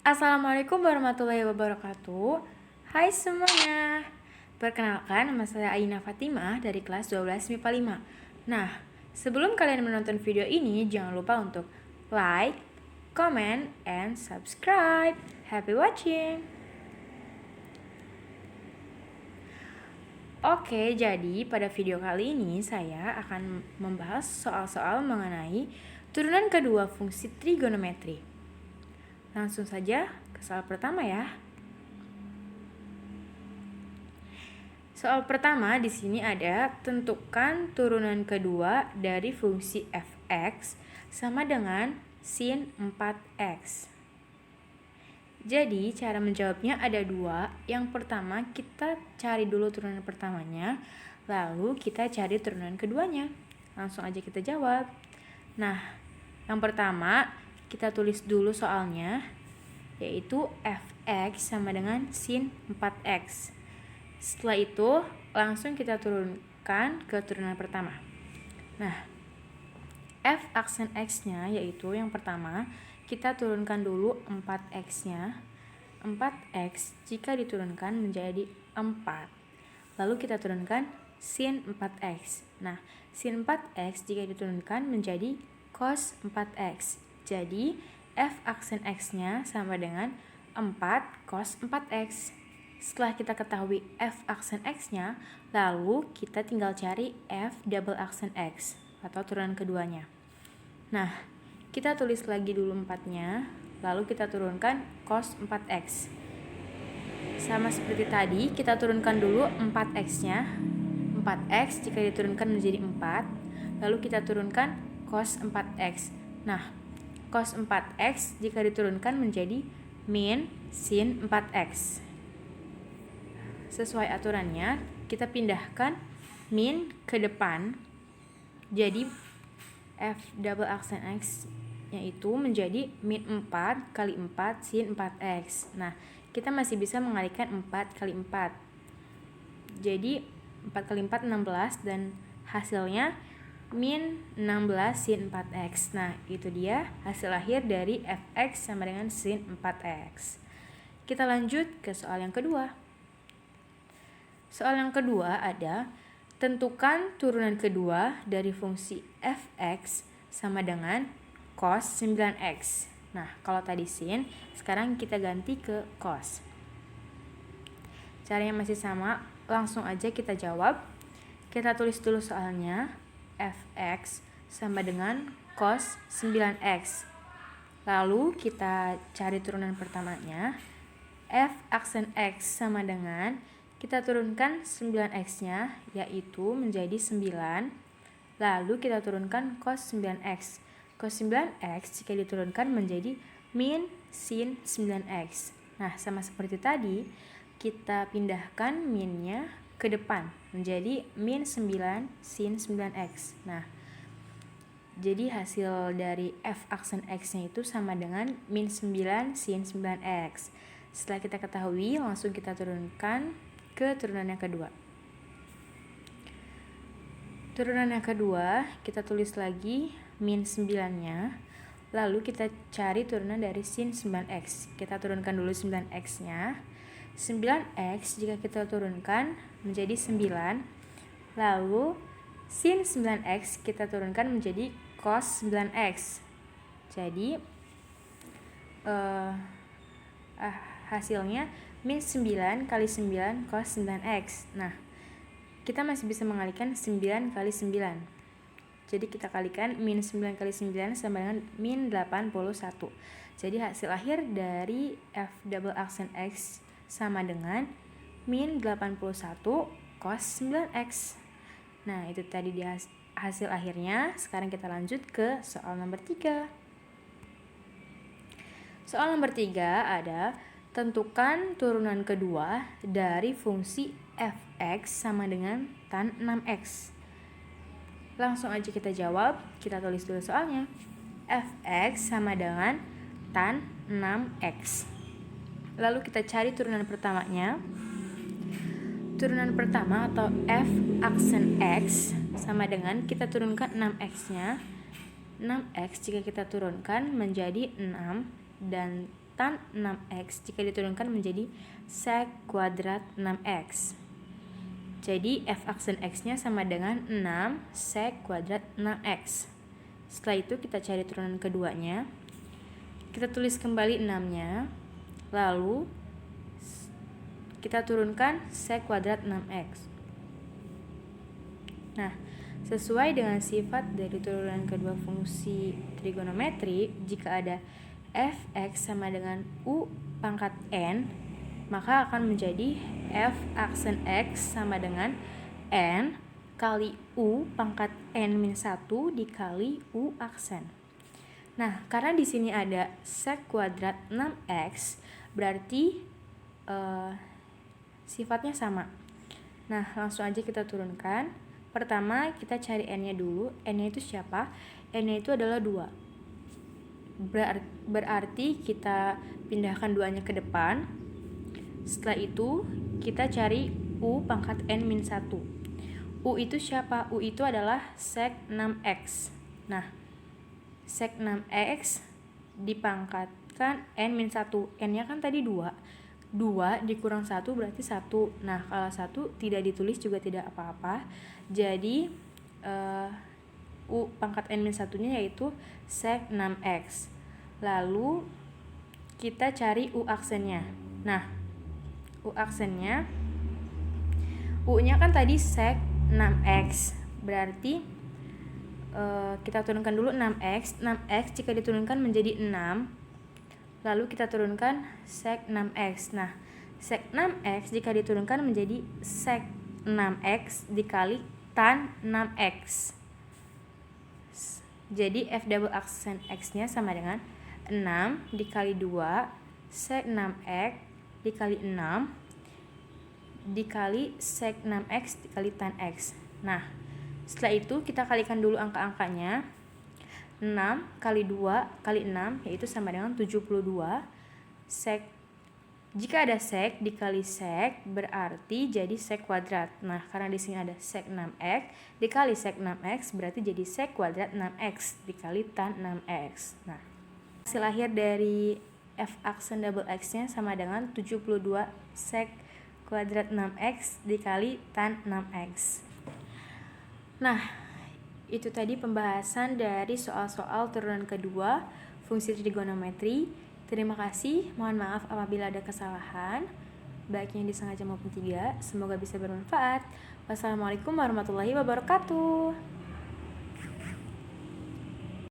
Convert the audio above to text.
Assalamualaikum warahmatullahi wabarakatuh. Hai semuanya. Perkenalkan, nama saya Aina Fatimah dari kelas 12 MIPA 5. Nah, sebelum kalian menonton video ini, jangan lupa untuk like, comment, and subscribe. Happy watching. Oke, jadi pada video kali ini saya akan membahas soal-soal mengenai turunan kedua fungsi trigonometri. Langsung saja ke soal pertama ya. Soal pertama di sini ada tentukan turunan kedua dari fungsi f(x) sama dengan sin 4x. Jadi cara menjawabnya ada dua. Yang pertama kita cari dulu turunan pertamanya, lalu kita cari turunan keduanya. Langsung aja kita jawab. Nah, yang pertama kita tulis dulu soalnya, yaitu f(x) sama dengan sin 4x. Setelah itu langsung kita turunkan ke turunan pertama. Nah, f aksen x-nya yaitu yang pertama kita turunkan dulu 4x-nya. 4x jika diturunkan menjadi 4. Lalu kita turunkan sin 4x. Nah, sin 4x jika diturunkan menjadi cos 4x. Jadi, f aksen x-nya sama dengan 4 cos 4x. Setelah kita ketahui f aksen x-nya, lalu kita tinggal cari f double aksen x atau turunan keduanya. Nah, kita tulis lagi dulu 4-nya, lalu kita turunkan cos 4x. Sama seperti tadi, kita turunkan dulu 4x-nya. 4x jika diturunkan menjadi 4, lalu kita turunkan cos 4x. Nah, cos 4x jika diturunkan menjadi min sin 4x. Sesuai aturannya, kita pindahkan min ke depan. Jadi f double aksen x yaitu menjadi min 4 kali 4 sin 4x. Nah, kita masih bisa mengalihkan 4 kali 4. Jadi 4 kali 4 16 dan hasilnya min 16 sin 4x. Nah, itu dia hasil akhir dari fx sama dengan sin 4x. Kita lanjut ke soal yang kedua. Soal yang kedua ada tentukan turunan kedua dari fungsi fx sama dengan cos 9x. Nah, kalau tadi sin, sekarang kita ganti ke cos. Caranya masih sama, langsung aja kita jawab. Kita tulis dulu soalnya, fx sama dengan cos 9x. Lalu kita cari turunan pertamanya, f aksen x sama dengan, kita turunkan 9x-nya, yaitu menjadi 9. Lalu kita turunkan cos 9x. Cos 9x jika diturunkan menjadi min sin 9x. Nah, sama seperti tadi, kita pindahkan minnya ke depan menjadi min 9 sin 9x. Nah, jadi hasil dari f aksen x-nya itu sama dengan min 9 sin 9x. Setelah kita ketahui, langsung kita turunkan ke turunan yang kedua. Turunan yang kedua, kita tulis lagi min 9-nya. Lalu kita cari turunan dari sin 9x. Kita turunkan dulu 9x-nya. 9x jika kita turunkan menjadi 9. Lalu sin 9x kita turunkan menjadi cos 9x. Jadi hasilnya min 9 kali 9 cos 9x. Nah, kita masih bisa mengalihkan 9 kali 9. Jadi kita kalikan min 9 kali 9 sama dengan min 81. Jadi hasil akhir dari f double aksen x sama dengan min 81 cos 9x. Nah, itu tadi dia hasil akhirnya. Sekarang kita lanjut ke soal nomor 3. Soal nomor 3 ada tentukan turunan kedua dari fungsi fx sama dengan tan 6x. Langsung aja kita jawab, kita tulis dulu soalnya. Fx sama dengan tan 6x. Lalu kita cari turunan pertamanya. Turunan pertama atau f aksen x sama dengan kita turunkan 6x-nya. 6x jika kita turunkan menjadi 6 dan tan 6x jika diturunkan menjadi sek kuadrat 6x. Jadi f aksen x-nya sama dengan 6 sek kuadrat 6x. Setelah itu kita cari turunan keduanya. Kita tulis kembali 6-nya. Lalu kita turunkan sek kuadrat 6x. Nah, sesuai dengan sifat dari turunan kedua fungsi trigonometri, jika ada f(x) sama dengan u pangkat n, maka akan menjadi f aksen x sama dengan n kali u pangkat n-1 dikali u aksen. Nah, karena di sini ada sek kuadrat 6x, berarti sifatnya sama. Nah, langsung aja kita turunkan. Pertama, kita cari n-nya dulu. N-nya itu siapa? N-nya itu adalah 2. Berarti kita pindahkan 2-nya ke depan. Setelah itu, kita cari u pangkat n-1. U itu siapa? U itu adalah sek 6x. Nah, sek 6x dipangkatkan n-1. N-nya kan tadi 2. 2 dikurang 1 berarti 1. Nah, kalau 1 tidak ditulis juga tidak apa-apa. Jadi, u pangkat n-1-nya yaitu sek 6x. Lalu, kita cari u aksennya. Nah, u aksennya, u-nya kan tadi sek 6x. Berarti, kita turunkan dulu 6x. 6x jika diturunkan menjadi 6. Lalu kita turunkan sek 6x. Nah, sek 6x jika diturunkan menjadi sek 6x dikali tan 6x. Jadi f double aksen x-nya sama dengan 6 dikali 2 sek 6x dikali 6 dikali sek 6x dikali tan x. Nah, setelah itu kita kalikan dulu angka-angkanya. 6 kali 2 kali 6 yaitu sama dengan 72 sek. Jika ada sek dikali sek berarti jadi sek kuadrat. Nah, karena di sini ada sek 6x dikali sek 6x berarti jadi sek kuadrat 6x dikali tan 6x. Nah, hasil akhir dari f aksen double x-nya sama dengan 72 sek kuadrat 6x dikali tan 6x. Nah, itu tadi pembahasan dari soal-soal turunan kedua fungsi trigonometri. Terima kasih, mohon maaf apabila ada kesalahan, baik yang disengaja maupun tidak. Semoga bisa bermanfaat. Wassalamualaikum warahmatullahi wabarakatuh.